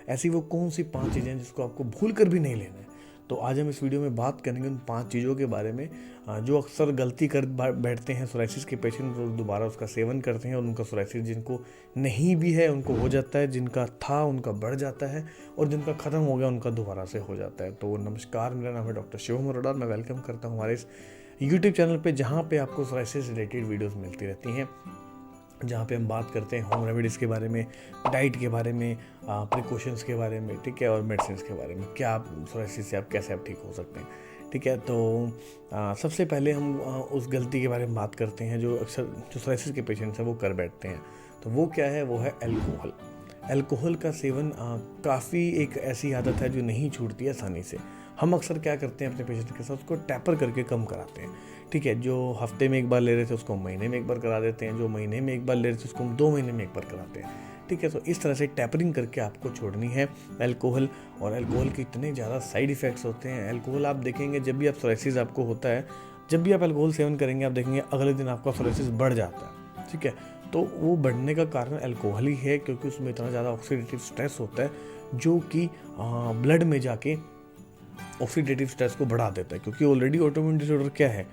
ऐसी वो कौन सी 5 चीज़ें हैं जिसको आपको भूल कर भी नहीं लेना है। तो आज हम इस वीडियो में बात करेंगे उन 5 चीज़ों के बारे में जो अक्सर गलती कर बैठते हैं सोराइसिस के पेशेंट और दोबारा उसका सेवन करते हैं और उनका सोराइसिस जिनको नहीं भी है उनको हो जाता है, जिनका था उनका बढ़ जाता है और जिनका ख़त्म हो गया उनका दोबारा से हो जाता है। तो नमस्कार, मेरा नाम है डॉक्टर शिवम अरोड़ा। मैं वेलकम करता हूँ हमारे इस यूट्यूब चैनल पे, जहाँ पे आपको सोराइसिस रिलेटेड वीडियोस मिलती रहती हैं, जहाँ पे हम बात करते हैं होम रेमेडीज़ के बारे में, डाइट के बारे में, प्रिकॉशंस के बारे में, ठीक है, और मेडिसिन के बारे में, क्या आप सोराइसिस से आप कैसे आप ठीक हो सकते हैं, ठीक है। तो सबसे पहले हम उस गलती के बारे में बात करते हैं जो अक्सर जो सोराइसिस के पेशेंट्स हैं वो कर बैठते हैं। तो वो क्या है? वो है अल्कोहल। अल्कोहल का सेवन काफ़ी एक ऐसी आदत है जो नहीं छूटती है आसानी से। हम अक्सर क्या करते हैं अपने पेशेंट के साथ, उसको टैपर करके कम कराते हैं, ठीक है। जो हफ्ते में एक बार ले रहे थे उसको महीने में एक बार करा देते हैं, जो महीने में एक बार ले रहे थे उसको हम 2 महीने में एक बार कराते हैं, ठीक है। तो इस तरह से टैपरिंग करके आपको छोड़नी है अल्कोहल। और अल्कोहल के इतने ज़्यादा साइड इफ़ेक्ट्स होते हैं। अल्कोहल आप देखेंगे, जब भी आप सोराइसिस आपको होता है, जब भी आप अल्कोहल सेवन करेंगे, आप देखेंगे अगले दिन आपका सोराइसिस बढ़ जाता है, ठीक है। तो वो बढ़ने का कारण अल्कोहल ही है, क्योंकि उसमें इतना ज़्यादा ऑक्सीडेटिव स्ट्रेस होता है जो कि ब्लड में जाके ऑक्सीडेटिव स्ट्रेस को बढ़ा देता है। क्योंकि ऑलरेडी ऑटोइम्यून डिसऑर्डर क्या है,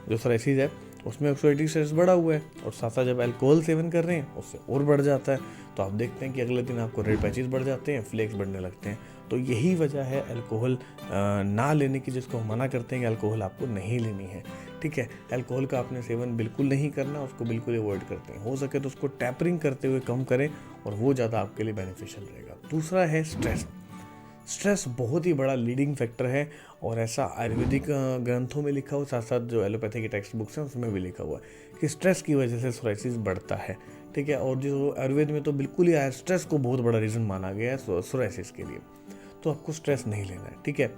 जो सोराइसिस है उसमें ऑक्सीडेटिव स्ट्रेस बढ़ा हुआ है, और साथ साथ जब अल्कोहल सेवन कर रहे हैं उससे और बढ़ जाता है। तो आप देखते हैं कि अगले दिन आपको रेड पैचेस बढ़ जाते हैं, फ्लेक्स बढ़ने लगते हैं। तो यही वजह है अल्कोहल ना लेने की, जिसको हम मना करते हैं कि अल्कोहल आपको नहीं लेनी है, ठीक है। अल्कोहल का आपने सेवन बिल्कुल नहीं करना, उसको बिल्कुल अवॉइड करते हैं। हो सके तो उसको टैपरिंग करते हुए कम करें, और वो ज़्यादा आपके लिए बेनिफिशियल रहेगा। दूसरा है स्ट्रेस। स्ट्रेस बहुत ही बड़ा लीडिंग फैक्टर है, और ऐसा आयुर्वेदिक ग्रंथों में लिखा हुआ, साथ साथ जो एलोपैथी की टेक्स्ट बुक्स हैं उसमें भी लिखा हुआ है कि स्ट्रेस की वजह से सोराइसिस बढ़ता है, ठीक है। और जो आयुर्वेद में तो बिल्कुल ही आया, स्ट्रेस को बहुत बड़ा रीज़न माना गया है सोराइसिस के लिए। तो आपको स्ट्रेस नहीं लेना है, ठीक है।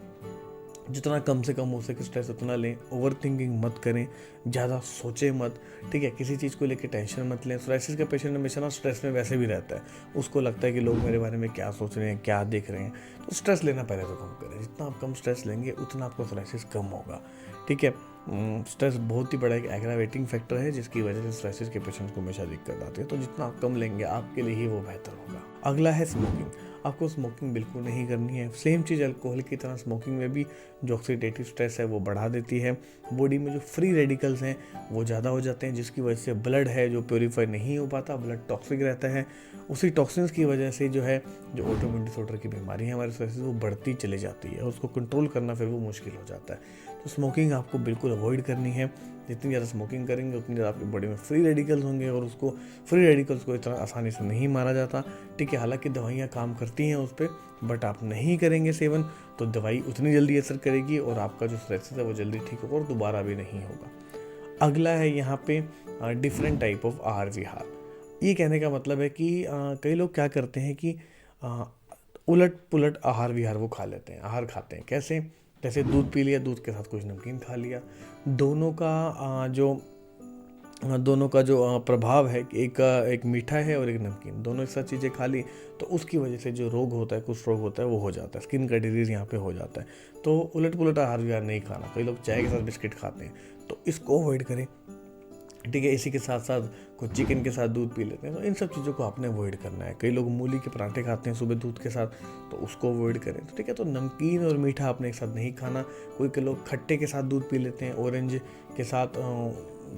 जितना कम से कम हो सके स्ट्रेस उतना लें। ओवर थिंकिंग मत करें, ज़्यादा सोचें मत, ठीक है। किसी चीज़ को लेकर टेंशन मत लें। सोराइसिस का पेशेंट हमेशा ना स्ट्रेस में वैसे भी रहता है, उसको लगता है कि लोग मेरे बारे में क्या सोच रहे हैं, क्या देख रहे हैं। तो स्ट्रेस लेना पहले तो कम करें। जितना आप कम स्ट्रेस लेंगे उतना आपका सोराइसिस कम होगा, ठीक है। स्ट्रेस बहुत ही बड़ा एक एग्रावेटिंग फैक्टर है, जिसकी वजह से सोराइसिस के पेशेंट्स को हमेशा दिक्कत आती है। तो जितना आप कम लेंगे आपके लिए ही वो बेहतर होगा। अगला है स्मोकिंग। आपको स्मोकिंग बिल्कुल नहीं करनी है। सेम चीज़ अल्कोहल की तरह स्मोकिंग में भी जो ऑक्सीडेटिव स्ट्रेस है वो बढ़ा देती है। बॉडी में जो फ्री रेडिकल्स हैं वो ज़्यादा हो जाते हैं, जिसकी वजह से ब्लड है जो प्योरीफाई नहीं हो पाता, ब्लड टॉक्सिक रहता है। उसी टॉक्सिन्स की वजह से जो है जो ऑटोइम्यून डिसऑर्डर की बीमारी है हमारे सोराइसिस, वो बढ़ती चली जाती है, और उसको कंट्रोल करना फिर वो मुश्किल हो जाता है। तो स्मोकिंग आपको बिल्कुल अवॉइड करनी है। जितनी ज़्यादा स्मोकिंग करेंगे उतनी ज़्यादा आपकी बॉडी में फ्री रेडिकल्स होंगे, और उसको फ्री रेडिकल्स को इतना आसानी से नहीं मारा जाता, ठीक है। हालांकि दवाइयाँ काम करती हैं उस पर, बट आप नहीं करेंगे सेवन तो दवाई उतनी जल्दी असर करेगी और आपका जो सोराइसिस है वो जल्दी ठीक होगा और दोबारा भी नहीं होगा। अगला है यहाँ पे डिफरेंट टाइप ऑफ आहार विहार। ये कहने का मतलब है कि कई लोग क्या करते हैं कि उलट पुलट आहार विहार वो खा लेते हैं, आहार खाते हैं। कैसे? जैसे दूध पी लिया, दूध के साथ कुछ नमकीन खा लिया। दोनों का जो प्रभाव है, एक मीठा है और एक नमकीन, दोनों एक साथ चीज़ें खा ली, तो उसकी वजह से जो रोग होता है, कुछ रोग होता है वो हो जाता है, स्किन का डिजीज़ यहाँ पे हो जाता है। तो उलट पुलट आहार विहार नहीं खाना। कई लोग चाय के साथ बिस्किट खाते हैं, तो इसको अवॉइड करें, ठीक है। इसी के साथ साथ कुछ चिकन के साथ दूध पी लेते हैं, तो इन सब चीज़ों को आपने अवॉइड करना है। कई लोग मूली के पराठे खाते हैं सुबह दूध के साथ, तो उसको अवॉइड करें, तो ठीक है। तो नमकीन और मीठा आपने एक साथ नहीं खाना। कोई लोग खट्टे के साथ दूध पी लेते हैं, ऑरेंज के साथ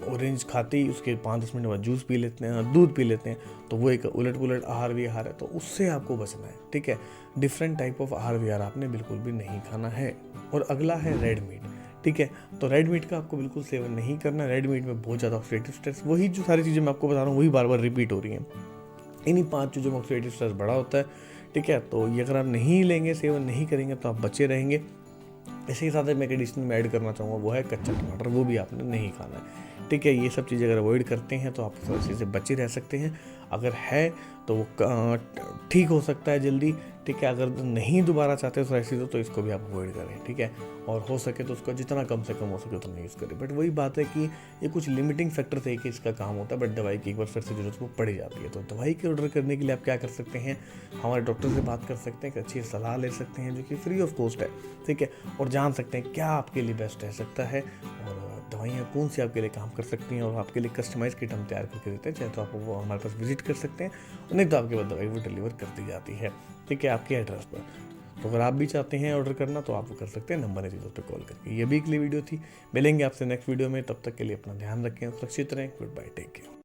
ऑरेंज खाते ही उसके 5-10 मिनट बाद जूस पी लेते हैं, दूध पी लेते हैं, तो वो एक उलट पुलट आहार विहार है। तो उससे आपको बचना है, ठीक है। डिफरेंट टाइप ऑफ आहार विहार आपने बिल्कुल भी नहीं खाना है। और अगला है रेड मीट, ठीक है। तो रेड मीट का आपको बिल्कुल सेवन नहीं करना। रेड मीट में बहुत ज़्यादा ऑक्सीडेटिव स्ट्रेस, वही जो सारी चीज़ें मैं आपको बता रहा हूँ वही बार बार रिपीट हो रही हैं। इन्हीं 5 चीज़ों में ऑक्सीडेटिव स्ट्रेस बड़ा होता है, ठीक है। तो ये अगर आप नहीं लेंगे, सेवन नहीं करेंगे, तो आप बचे रहेंगे। इसी के साथ मैं एडिशनल में ऐड करना चाहूँगा, वो है कच्चा टमाटर, वो भी आपने नहीं खाना है, ठीक है। ये सब चीज़ें अगर अवॉइड करते हैं तो आप सोराइसिस से बचे रह सकते हैं। अगर है तो वो ठीक हो सकता है जल्दी, ठीक है। अगर नहीं दोबारा चाहते सोराइसिस हो तो इसको भी आप अवॉइड करें, ठीक है। और हो सके तो उसका जितना कम से कम हो सके उतना यूज़ करें। बट वही बात है कि ये कुछ लिमिटिंग फैक्टर थे कि इसका काम होता है, बट दवाई की एक बार फिर से जरूरत वो पड़ जाती है। तो दवाई के ऑर्डर करने के लिए आप क्या कर सकते हैं, हमारे डॉक्टर से बात कर सकते हैं, एक अच्छी सलाह ले सकते हैं जो कि फ्री ऑफ कॉस्ट है, ठीक है। और जान सकते हैं क्या आपके लिए बेस्ट रह सकता है, और दवाइयाँ कौन सी आपके लिए काम कर सकती हैं और आपके लिए कस्टमाइज़ किट हम तैयार करके देते हैं। चाहे तो आप वो हमारे पास विजिट कर सकते हैं, नहीं तो आपके पास दवाई वो डिलीवर कर दी जाती है, ठीक है, आपके एड्रेस पर। तो अगर आप भी चाहते हैं ऑर्डर करना तो आप वो कर सकते हैं, नंबर है चीज़ों पर कॉल करके। ये भी एक वीडियो थी, मिलेंगे आपसे नेक्स्ट वीडियो में, तब तक के लिए अपना ध्यान रखें, सुरक्षित रहें, गुड बाय, टेक केयर।